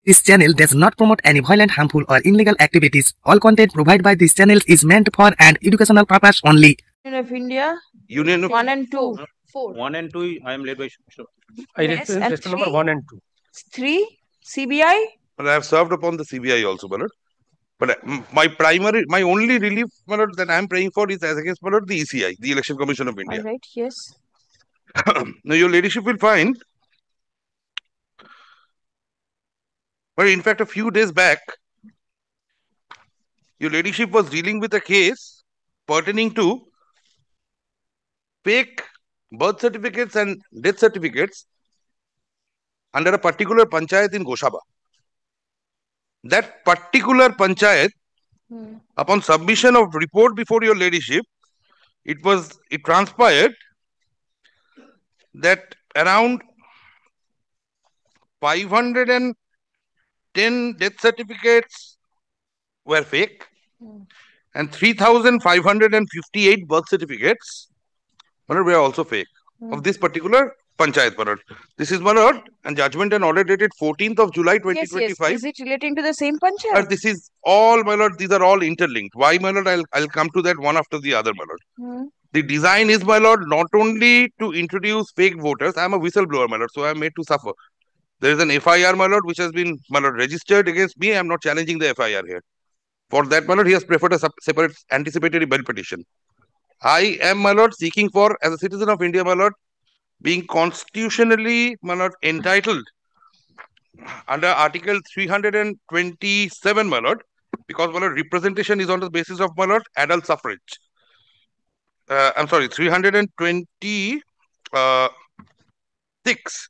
This channel does not promote any violent, harmful, or illegal activities. All content provided by this channel is meant for an educational purpose only. Union of India, Union of 1 and 2. 4. 1 and 2, I am led by Shubh. I Yes, and request number 3? 1 and 2. 3, CBI. But I have served upon the CBI also, my lord. But my only relief, my lord, that I am praying for is as against, my lord, the ECI, the Election Commission of India. All right, yes. Now, your ladyship will find, but in fact, a few days back, your ladyship was dealing with a case pertaining to fake birth certificates and death certificates under a particular panchayat in Goshaba. That particular panchayat, upon submission of report before your ladyship, it transpired that around 510 death certificates were fake and 3,558 birth certificates were also fake of this particular panchayat. This is, my lord, and judgment and order dated 14th of July 2025. Yes. Is it relating to the same panchayat? This is all, my lord, these are all interlinked. Why, my lord? I'll come to that one after the other, my lord. The design is, my lord, not only to introduce fake voters. I am a whistleblower, my lord, so I am made to suffer. There is an FIR, my lord, which has been, my lord, registered against me. I am not challenging the FIR here. For that, my lord, he has preferred a separate anticipatory bail petition. I am, my lord, seeking for, as a citizen of India, my lord, being constitutionally, my lord, entitled under Article 327, my lord, because, my lord, representation is on the basis of, my lord, adult suffrage. I'm sorry, 326.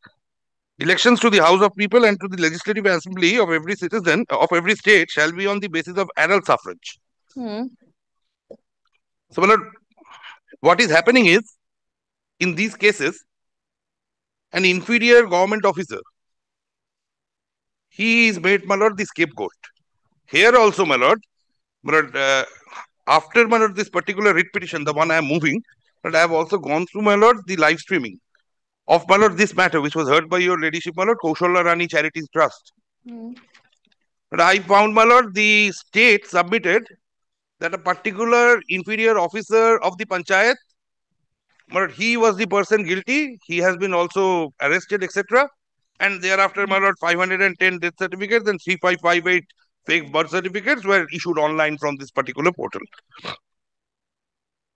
Elections to the House of People and to the Legislative Assembly of every citizen of every state shall be on the basis of adult suffrage. So, my lord, what is happening is, in these cases, an inferior government officer, he is made, my lord, the scapegoat. Here also, my lord, after, my lord, this particular writ petition, the one I am moving, but I have also gone through, my lord, the live streaming of, my lord, this matter, which was heard by your ladyship, my lord, Kaushalya Rani Charities Trust. But I found, my lord, the state submitted that a particular inferior officer of the panchayat, my lord, he was the person guilty. He has been also arrested, etc. And thereafter, my lord, 510 death certificates and 3558 fake birth certificates were issued online from this particular portal.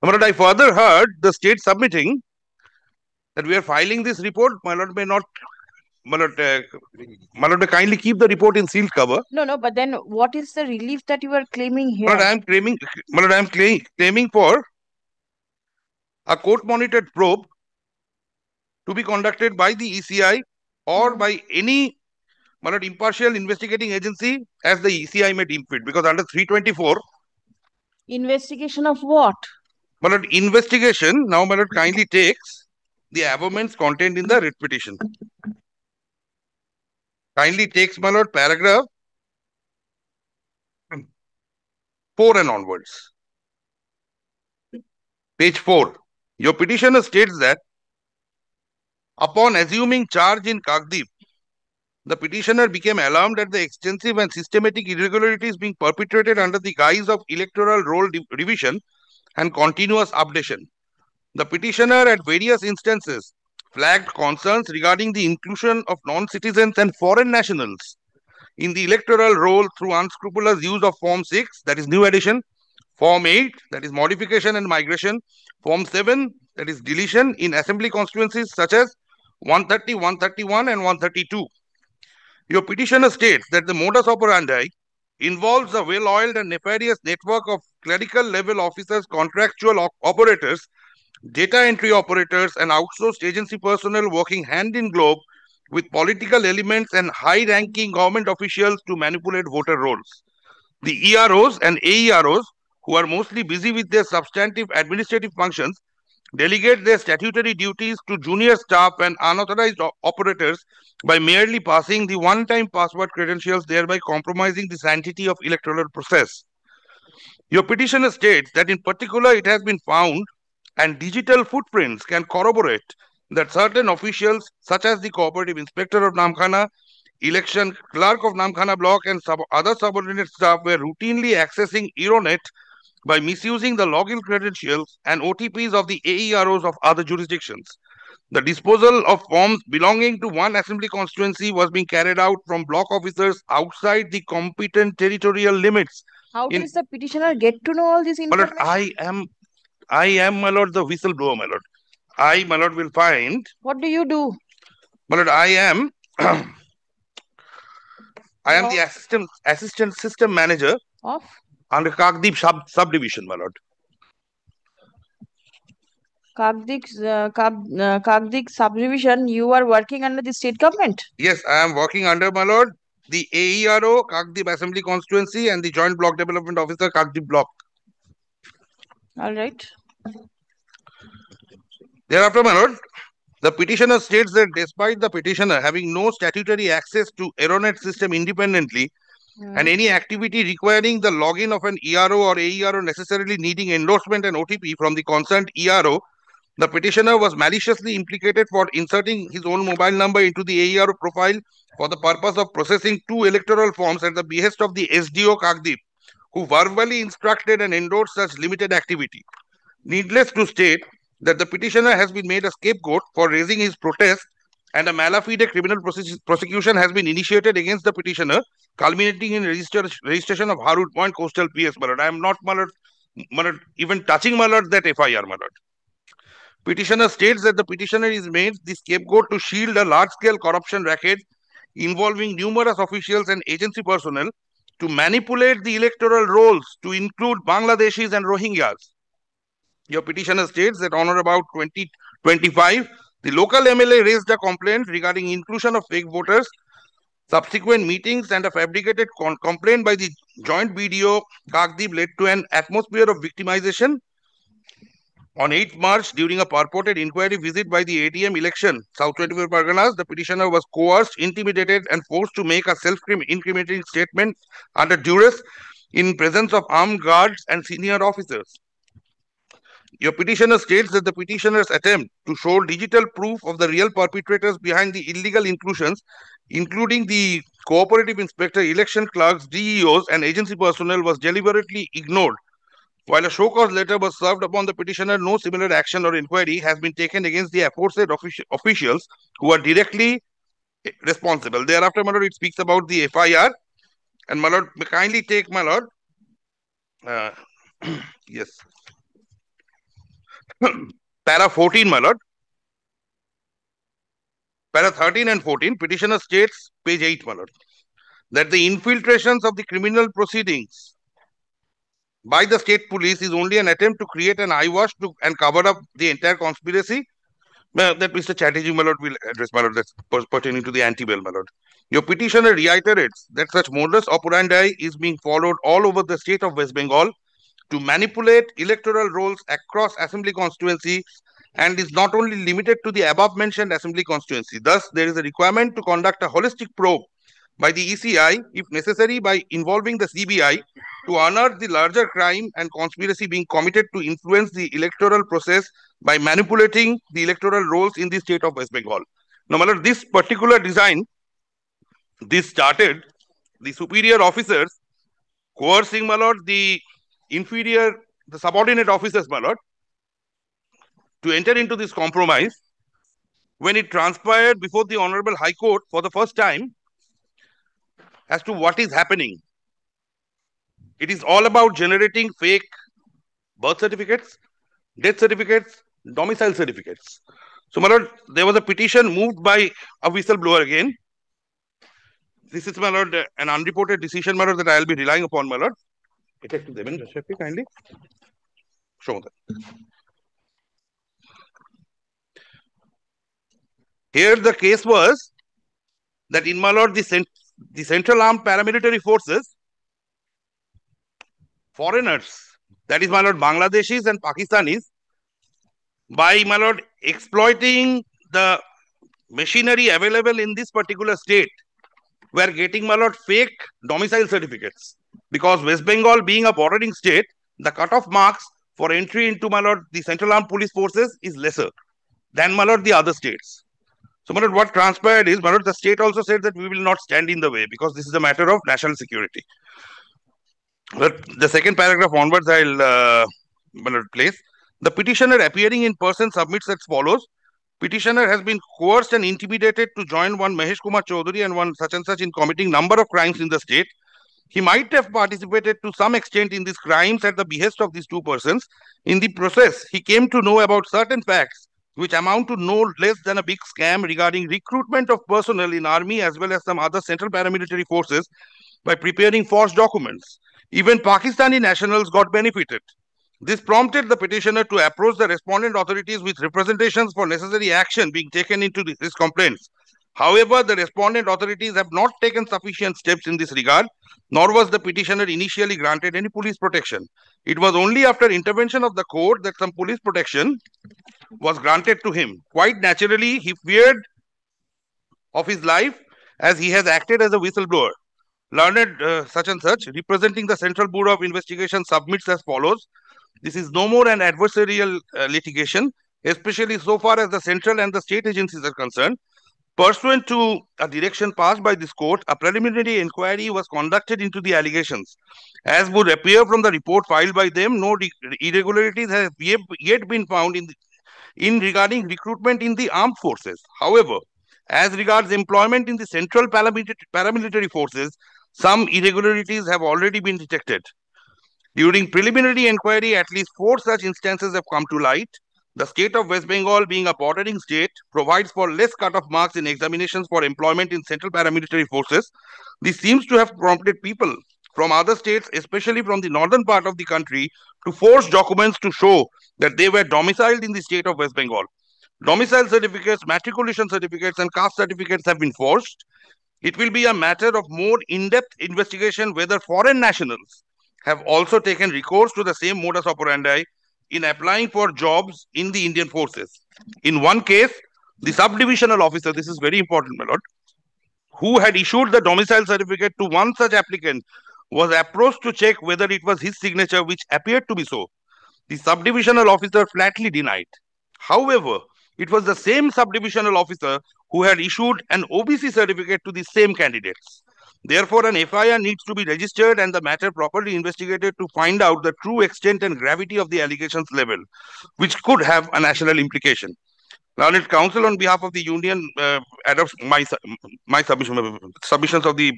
My lord, I further heard the state submitting that we are filing this report. My lord may not, my lord may kindly keep the report in sealed cover. No, but then what is the relief that you are claiming here? My lord, I am claiming for a court-monitored probe to be conducted by the ECI or by any, my lord, impartial investigating agency as the ECI may deem fit. Because under 324... Investigation of what? My lord, investigation, now, my lord, kindly takes the abovements contained in the writ petition. Kindly takes, my lord, paragraph 4 and onwards. Page 4. Your petitioner states that upon assuming charge in Kagdeep, the petitioner became alarmed at the extensive and systematic irregularities being perpetrated under the guise of electoral roll revision and continuous updation. The petitioner at various instances flagged concerns regarding the inclusion of non-citizens and foreign nationals in the electoral roll through unscrupulous use of Form 6, that is new addition, Form 8, that is modification and migration, Form 7, that is deletion in assembly constituencies such as 130, 131 and 132. Your petitioner states that the modus operandi involves a well-oiled and nefarious network of clerical level officers, contractual operators, data entry operators and outsourced agency personnel working hand in glove with political elements and high-ranking government officials to manipulate voter rolls. The EROs and AEROs, who are mostly busy with their substantive administrative functions, delegate their statutory duties to junior staff and unauthorized operators by merely passing the one-time password credentials, thereby compromising the sanctity of electoral process. Your petitioner states that in particular it has been found and digital footprints can corroborate that certain officials, such as the cooperative inspector of Namkhana, election clerk of Namkhana block and other subordinate staff were routinely accessing Aeronet by misusing the login credentials and OTPs of the AEROs of other jurisdictions. The disposal of forms belonging to one assembly constituency was being carried out from block officers outside the competent territorial limits. How does the petitioner get to know all this My lord, information? I am, my lord, the whistleblower, my lord. I, my lord, will find. What do you do? My lord, I am the assistant system manager Of? under Kagdeep subdivision, my lord. Kagdik subdivision, you are working under the state government? Yes, I am working under, my lord, the AERO, Kagdeep Assembly Constituency, and the Joint Block Development Officer, Kagdeep Block. All right. Thereafter, my lord, the petitioner states that despite the petitioner having no statutory access to Aeronet system independently, and any activity requiring the login of an ERO or AERO necessarily needing endorsement and OTP from the concerned ERO, the petitioner was maliciously implicated for inserting his own mobile number into the AERO profile for the purpose of processing 2 electoral forms at the behest of the SDO Kagdeep, who verbally instructed and endorsed such limited activity. Needless to state that the petitioner has been made a scapegoat for raising his protest, and a malafide criminal prosecution has been initiated against the petitioner, culminating in registration of Harwood Point Coastal PS, my lord. I am not, my lord, even touching, my lord, that FIR, my lord. Petitioner states that the petitioner is made the scapegoat to shield a large-scale corruption racket involving numerous officials and agency personnel to manipulate the electoral rolls to include Bangladeshis and Rohingyas. Your petitioner states that on or about 2025, the local MLA raised a complaint regarding inclusion of fake voters, subsequent meetings, and a fabricated complaint by the joint BDO Kagdeep led to an atmosphere of victimization. On 8th March, during a purported inquiry visit by the ATM election, South 24 Parganas, the petitioner was coerced, intimidated, and forced to make a self-incriminating statement under duress in presence of armed guards and senior officers. Your petitioner states that the petitioner's attempt to show digital proof of the real perpetrators behind the illegal inclusions, including the cooperative inspector, election clerks, DEOs, and agency personnel, was deliberately ignored. While a show cause letter was served upon the petitioner, no similar action or inquiry has been taken against the aforesaid officials who are directly responsible. Thereafter, my lord, it speaks about the FIR. And my lord, kindly take, my lord. Yes. Para 14, my lord. Para 13 and 14, petitioner states, page 8, my lord, that the infiltrations of the criminal proceedings by the state police is only an attempt to create an eyewash and cover up the entire conspiracy. That Mr. Chatterjee, my lord, will address, my lord, that's pertaining to the anti-bail, my lord. Your petitioner reiterates that such modus operandi is being followed all over the state of West Bengal to manipulate electoral rolls across assembly constituencies and is not only limited to the above-mentioned assembly constituency. Thus, there is a requirement to conduct a holistic probe by the ECI, if necessary, by involving the CBI to unearth the larger crime and conspiracy being committed to influence the electoral process by manipulating the electoral rolls in the state of West Bengal. Now, my lord, this particular design, this started the superior officers coercing, my lord, the inferior, the subordinate officers, my lord, to enter into this compromise. When it transpired before the Honorable High Court for the first time as to what is happening, it is all about generating fake birth certificates, death certificates, domicile certificates. So, my lord, there was a petition moved by a whistleblower again. This is, my lord, an unreported decision, my lord, that I will be relying upon, my lord. Effective Devin, kindly show that. Here the case was that in, my lord, the Central Armed Paramilitary Forces, foreigners, that is, my lord, Bangladeshis and Pakistanis, by, my lord, exploiting the machinery available in this particular state, were getting, my lord, fake domicile certificates. Because West Bengal being a bordering state, the cutoff marks for entry into, my lord, the Central Armed Police Forces is lesser than, my lord, the other states. So, my lord, what transpired is, my lord, the state also said that we will not stand in the way because this is a matter of national security. But the second paragraph onwards, my lord, place. The petitioner appearing in person submits as follows. Petitioner has been coerced and intimidated to join one Mahesh Kumar Chaudhary and one such and such in committing number of crimes in the state. He might have participated to some extent in these crimes at the behest of these two persons. In the process, he came to know about certain facts which amount to no less than a big scam regarding recruitment of personnel in army as well as some other central paramilitary forces by preparing false documents. Even Pakistani nationals got benefited. This prompted the petitioner to approach the respondent authorities with representations for necessary action being taken into his complaints. However, the respondent authorities have not taken sufficient steps in this regard, nor was the petitioner initially granted any police protection. It was only after intervention of the court that some police protection was granted to him. Quite naturally, he feared of his life as he has acted as a whistleblower. Learned such and such, representing the Central Bureau of Investigation, submits as follows. This is no more an adversarial litigation, especially so far as the central and the state agencies are concerned. Pursuant to a direction passed by this court, a preliminary inquiry was conducted into the allegations. As would appear from the report filed by them, no irregularities have yet been found in regarding recruitment in the armed forces. However, as regards employment in the central paramilitary forces, some irregularities have already been detected. During preliminary inquiry, at least 4 such instances have come to light. The state of West Bengal, being a bordering state, provides for less cut-off marks in examinations for employment in central paramilitary forces. This seems to have prompted people from other states, especially from the northern part of the country, to forge documents to show that they were domiciled in the state of West Bengal. Domicile certificates, matriculation certificates, and caste certificates have been forged. It will be a matter of more in-depth investigation whether foreign nationals have also taken recourse to the same modus operandi in applying for jobs in the Indian forces. In one case, the subdivisional officer, this is very important, my lord, who had issued the domicile certificate to one such applicant was approached to check whether it was his signature, which appeared to be so. The subdivisional officer flatly denied. However, it was the same subdivisional officer who had issued an OBC certificate to the same candidates. Therefore, an FIR needs to be registered and the matter properly investigated to find out the true extent and gravity of the allegations level, which could have a national implication. Learned Counsel, on behalf of the Union, adopts my submissions of the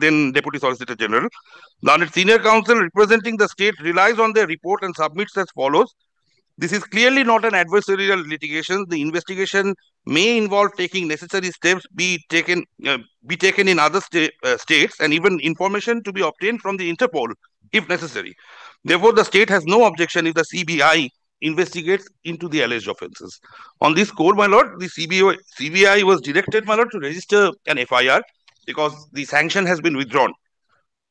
then Deputy Solicitor General. Learned Senior Counsel, representing the state, relies on their report and submits as follows. This is clearly not an adversarial litigation. The investigation may involve taking necessary steps be taken in other states, and even information to be obtained from the Interpol if necessary. Therefore, the state has no objection if the CBI investigates into the alleged offences. On this score, my lord, the CBI was directed, my lord, to register an FIR because the sanction has been withdrawn.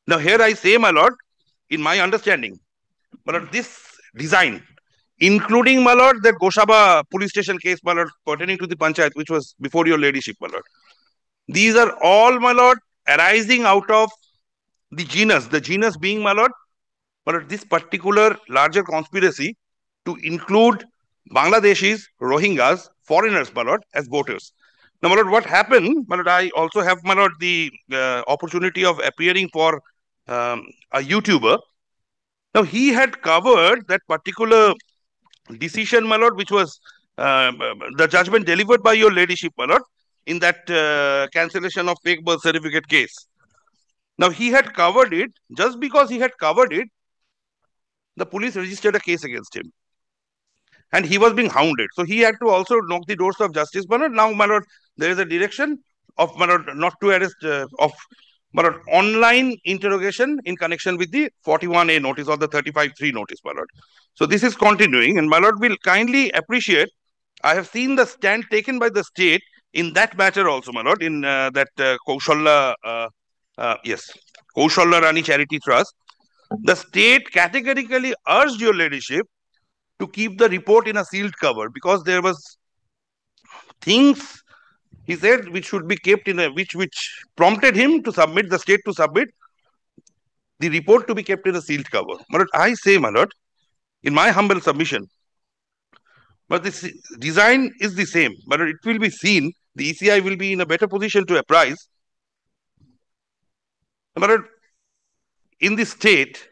Now, here I say, my lord, in my understanding, my lord, this design, including, my lord, that Goshaba police station case, my lord, pertaining to the panchayat, which was before your ladyship, my lord. These are all, my lord, arising out of the genus being, my lord, this particular larger conspiracy to include Bangladeshis, Rohingyas, foreigners, my lord, as voters. Now, my lord, what happened, my lord, I also have, my lord, the opportunity of appearing for a YouTuber. Now, he had covered that particular decision, my lord, which was the judgment delivered by your ladyship, my lord, in that cancellation of fake birth certificate case. Now, he had covered it. Just because he had covered it, the police registered a case against him. And he was being hounded. So, he had to also knock the doors of justice, my lord. Now, my lord, there is a direction of, my lord, not to arrest, my lord, online interrogation in connection with the 41A notice or the 35(3) notice, my lord. So, this is continuing, and my lord will kindly appreciate. I have seen the stand taken by the state in that matter also, my lord, in that Kaushalya Rani Charity Trust. The state categorically urged your ladyship to keep the report in a sealed cover because there was things, he said, which should be kept in a, which prompted him to submit, the state to submit the report to be kept in a sealed cover. But I say, my lord, in my humble submission, but this design is the same, but it will be seen the ECI will be in a better position to apprise. But in the state,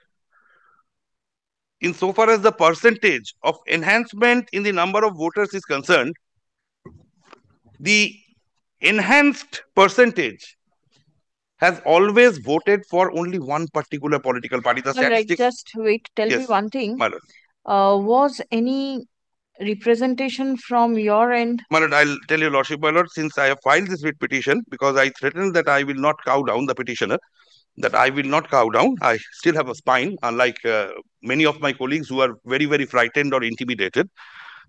insofar as the percentage of enhancement in the number of voters is concerned, the enhanced percentage has always voted for only one particular political party. The All right, statistics. just wait. Tell me Yes, one thing. my lord. Was any representation from your end? My lord, I'll tell your lordship, my lord, since I have filed this writ petition, because I threatened that I will not cow down the petitioner, that I will not cow down. I still have a spine, unlike many of my colleagues who are very, very frightened or intimidated.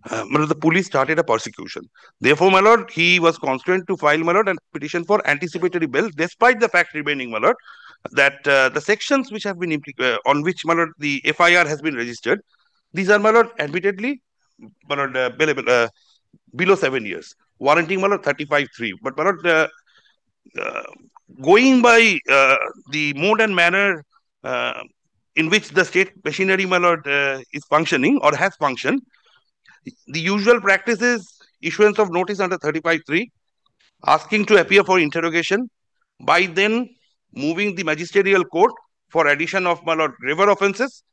My lord, the police started a persecution. Therefore, my lord, he was constrained to file, my lord, a petition for anticipatory bail, despite the fact remaining, my lord, that the sections which have been on which, my lord, the FIR has been registered, these are, my lord, admittedly, my lord, bailable, below 7 years, warranting, my lord, 35(3). But, my lord, going by the mode and manner in which the state machinery, my lord, is functioning or has functioned, the usual practice is issuance of notice under 35(3), asking to appear for interrogation, by then moving the magisterial court for addition of, my lord, graver offences,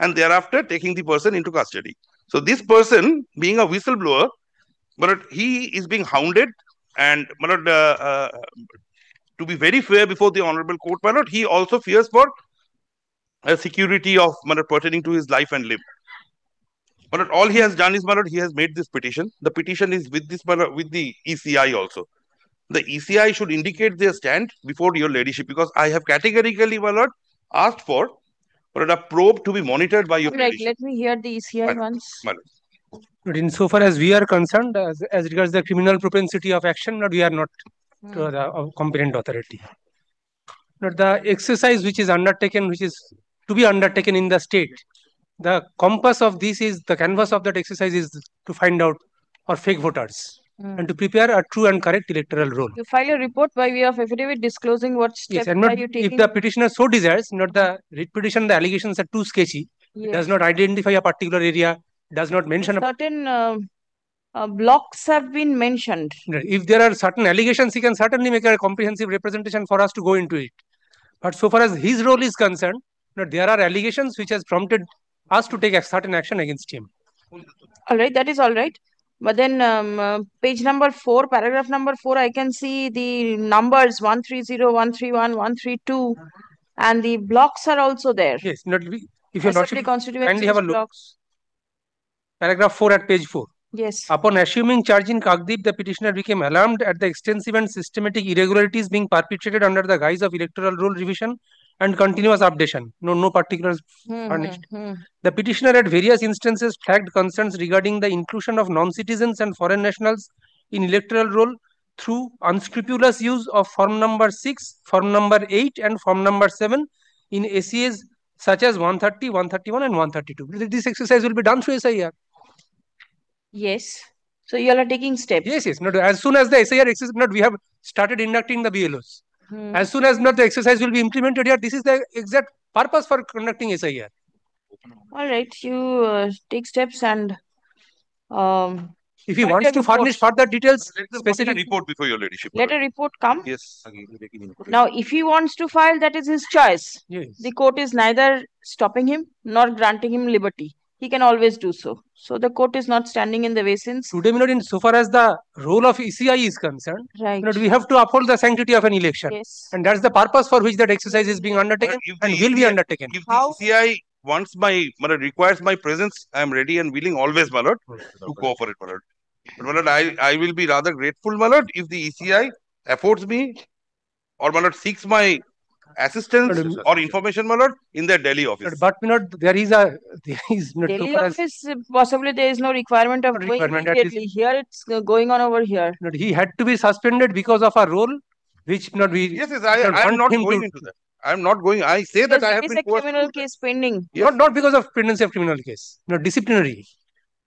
and thereafter taking the person into custody. So this person, being a whistleblower, but he is being hounded, and, my lord, to be very fair before the honorable court, my lord, he also fears for a security of, my lord, pertaining to his life and limb. But all he has done is, my lord, he has made this petition. The petition is with this, my lord, with the ECI also. The ECI should indicate their stand before your ladyship, because I have categorically, my lord, asked for a probe to be monitored by your Right, ladyship. let me hear the ECI once. My lord. But insofar as we are concerned, as regards the criminal propensity of action, we are not to the competent authority. But the exercise which is undertaken, which is to be undertaken in the state, the compass of this is, the canvas of that exercise is to find out or fake voters and to prepare a true and correct electoral roll. You file a report by way of affidavit disclosing what steps Yes, and are not, you if taking? the petitioner so desires, not the writ petition, the allegations are too sketchy, does not identify a particular area, does not mention certain blocks have been mentioned. If there are certain allegations, he can certainly make a comprehensive representation for us to go into it. But so far as his role is concerned, there are allegations which has prompted us to take a certain action against him. All right, that is all right. But then page number 4, paragraph number 4, I can see the numbers 130, 131, 132, and the blocks are also there. Yes, if you Assembly constituencies, kindly have a look. blocks. Paragraph 4 at page 4. Yes. Upon assuming charge in Kagdeep, the petitioner became alarmed at the extensive and systematic irregularities being perpetrated under the guise of electoral roll revision and continuous updation. No particulars furnished. The petitioner at various instances flagged concerns regarding the inclusion of non-citizens and foreign nationals in electoral roll through unscrupulous use of form number 6, form number 8 and form number 7 in ACAs such as 130, 131 and 132. This exercise will be done through SIR. Yes. So you all are taking steps. Yes. As soon as the SIR exercise, we have started inducting the BLOs. As soon as the exercise will be implemented here, this is the exact purpose for conducting SIR. All right, you take steps, and if he wants to furnish further details, specific report before your ladyship. Let a report come. Yes. Now, if he wants to file, that is his choice. Yes. The court is neither stopping him nor granting him liberty. He can always do so. So the court is not standing in the way since. Today, in so far as the role of ECI is concerned, right, we have to uphold the sanctity of an election. Yes. And that's the purpose for which that exercise is being undertaken and will be undertaken. If the ECI wants requires my presence, I am ready and willing always, my lord, to go for it, my lord. But, my lord, I will be rather grateful, my lord, if the ECI affords me or, my lord, seeks my assistance or information, my lord, in their Delhi office. But, there is not Delhi office, possibly there is no requirement of going immediately. Here it's going on over here. He had to be suspended because of a role which we. Yes, I am not going into that. I am not going. I say that I have been a criminal case pending. Yes. Not because of pendency of criminal case. Disciplinary.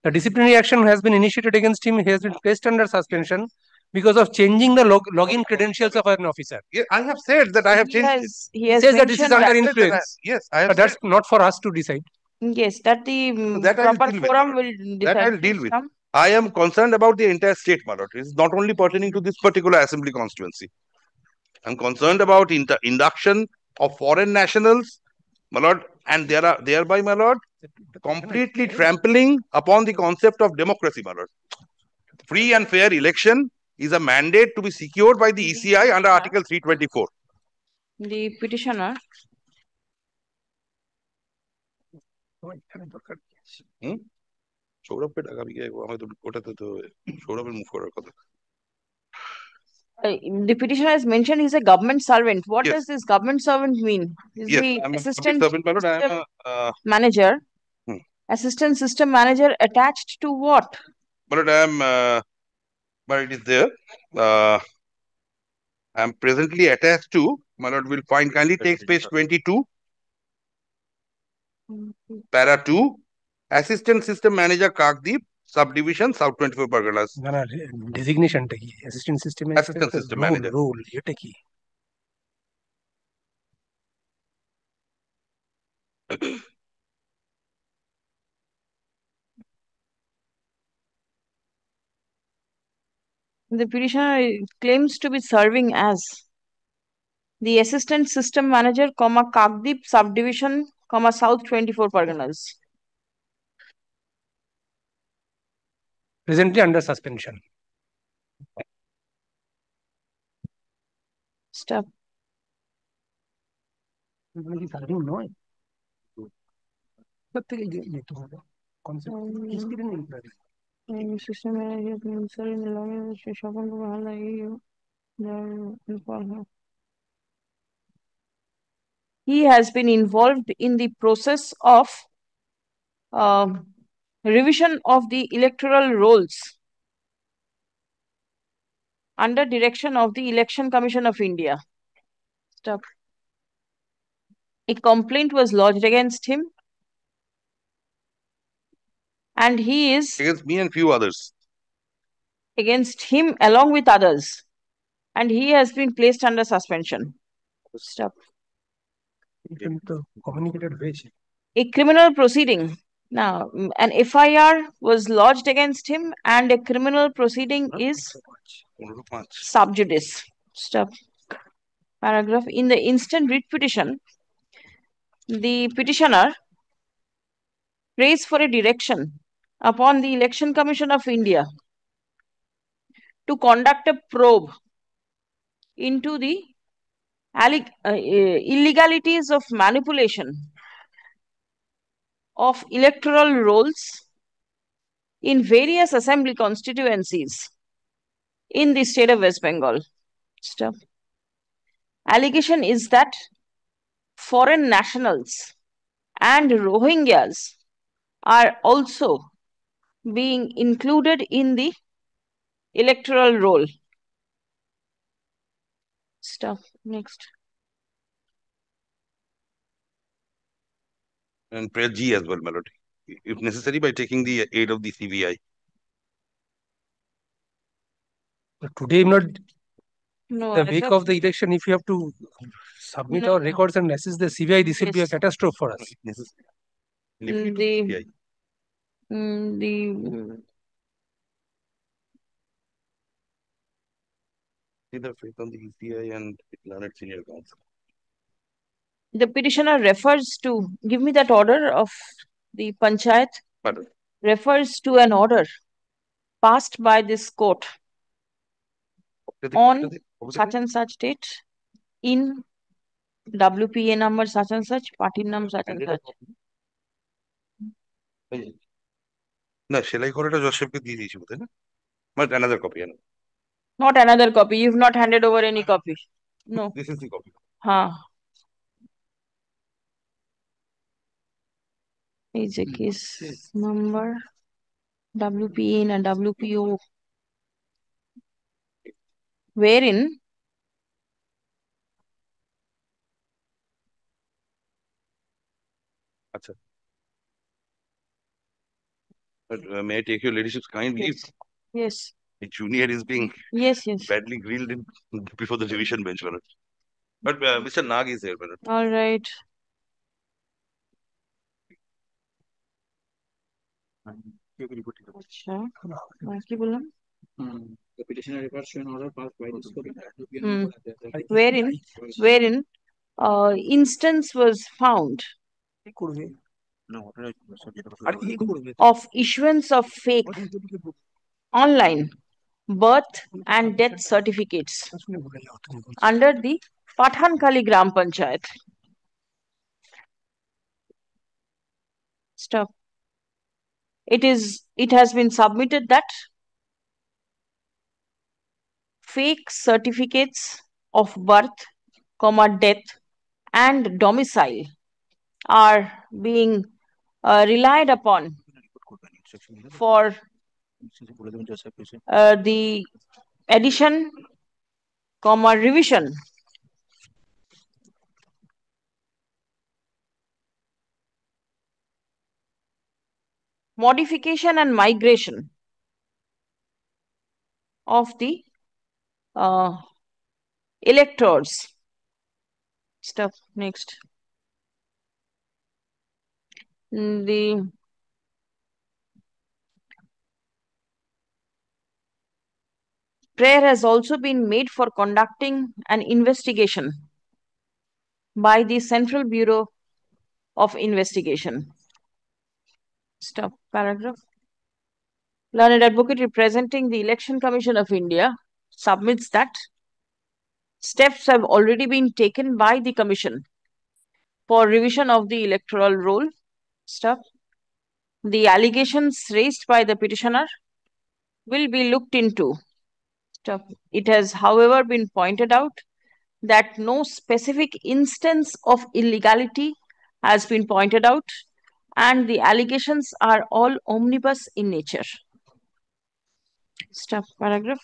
The disciplinary action has been initiated against him. He has been placed under suspension because of changing the login credentials of an officer. Yeah, I have said that I have changed. He has says that this is under influence. Yes, I have. But that's not for us to decide. Yes, that the proper forum will decide. That I'll deal with. I am concerned about the entire state, my lord. It is not only pertaining to this particular assembly constituency. I am concerned about induction of foreign nationals, my lord, and thereby, my lord, completely trampling upon the concept of democracy, my lord. Free and fair election is a mandate to be secured by the ECI under Article 324. The petitioner. The petitioner has mentioned he's a government servant. What Yes. does this government servant mean? Is Yes, the I'm a assistant public servant, my lord. I am system manager? Assistant system manager attached to what? But I am, but it is there. I am presently attached to, my lord, will find, kindly take page 22, para 2, assistant system manager Kakdeep, subdivision, South 24 Parganas. Designation taki assistant system manager. Assistant system manager. Role eta ki? The petitioner claims to be serving as the assistant system manager, Kakdeep subdivision, South 24 Parganas. Presently under suspension. Stop. System manager, he has been involved in the process of revision of the electoral rolls under direction of the Election Commission of India. Stop. A complaint was lodged against him, and he is Against me and few others. Against him along with others, and he has been placed under suspension. Stop. A criminal proceeding. Now, an FIR was lodged against him, and a criminal proceeding is sub judice. Stop. Paragraph. In the instant writ petition, the petitioner prays for a direction upon the Election Commission of India to conduct a probe into the illegalities of manipulation of electoral rolls in various assembly constituencies in the state of West Bengal. Stop. Allegation is that foreign nationals and Rohingyas are also being included in the electoral roll. Stop. Next. And prayer G as well, my lord, if necessary, by taking the aid of the CBI. Today, not No, the week of the election, if you have to submit our records and assist the CBI, this will be a catastrophe for us. The Either faith on the ECI and learned senior counsel. The petitioner refers to, give me that order of the Panchayat. Pardon. Refers to an order passed by this court on such and such date in WPA number such and such, party number such and such. No, Shelai Corridor Joseph ke diye diyechi bote na. But another copy. Not another copy. You've not handed over any copy. No. This is the copy. Is a case number WPA and WPO, wherein May I take your ladyship's kind leave? Yes. The junior is being badly grilled before the division bench. But Mr. Nag is there. All right. আচ্ছা কি বললাম The petitioner refers to an order passed by this court wherein instance was found of issuance of fake online birth and death certificates under the Pathankali Gram Panchayat. Stop. It has been submitted that fake certificates of birth, death, and domicile are being relied upon for the addition, revision modification and migration of the electors. Stuff next. The prayer has also been made for conducting an investigation by the Central Bureau of Investigation. Stop paragraph. Learned advocate representing the Election Commission of India submits that steps have already been taken by the Commission for revision of the electoral roll. Stop. The allegations raised by the petitioner will be looked into. Stop. It has, however, been pointed out that no specific instance of illegality has been pointed out, and the allegations are all omnibus in nature. Stop paragraph.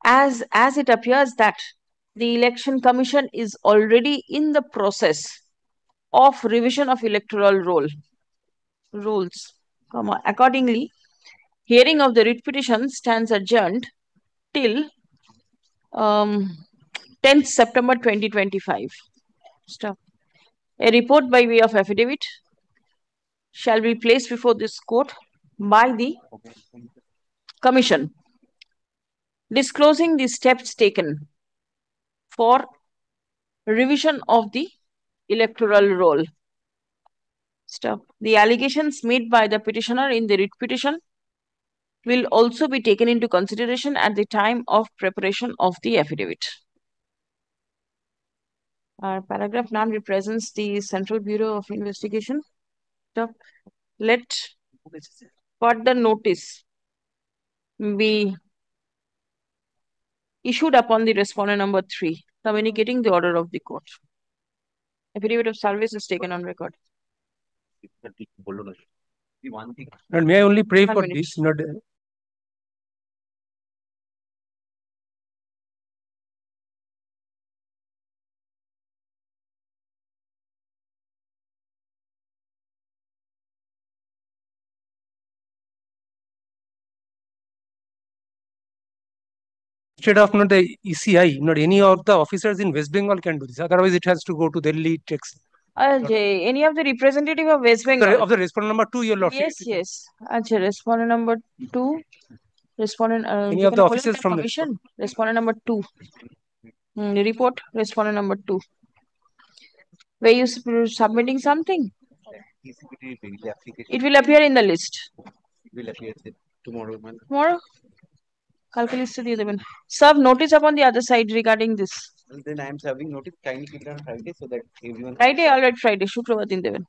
As it appears that the Election Commission is already in the process of revision of electoral rules. Accordingly, hearing of the writ petition stands adjourned till 10th September 2025. Stop. A report by way of affidavit shall be placed before this court by the Commission, disclosing the steps taken for revision of the electoral roll. Stop. The allegations made by the petitioner in the writ petition will also be taken into consideration at the time of preparation of the affidavit. Paragraph 9 represents the Central Bureau of Investigation. Stop. Let further notice be issued upon the respondent number 3, communicating the order of the court. Affidavit of service is taken on record. And may I only pray for this? Not instead of not the ECI, not any of the officers in West Bengal can do this. Otherwise, it has to go to Delhi. It takes any of the representative of West Bengal of the respondent number 2, your lordship. Yes. Respondent number 2. Respondent. Any of the officers from commission. Respondent number 2. Report. Respondent number 2. Were you submitting something? It will appear in the list. It will appear tomorrow. Tomorrow? Serve notice upon the other side regarding this. Then I am serving notice. Kindly keep it on Friday so that everyone. Friday, all right, Friday. Shukrobar din deben.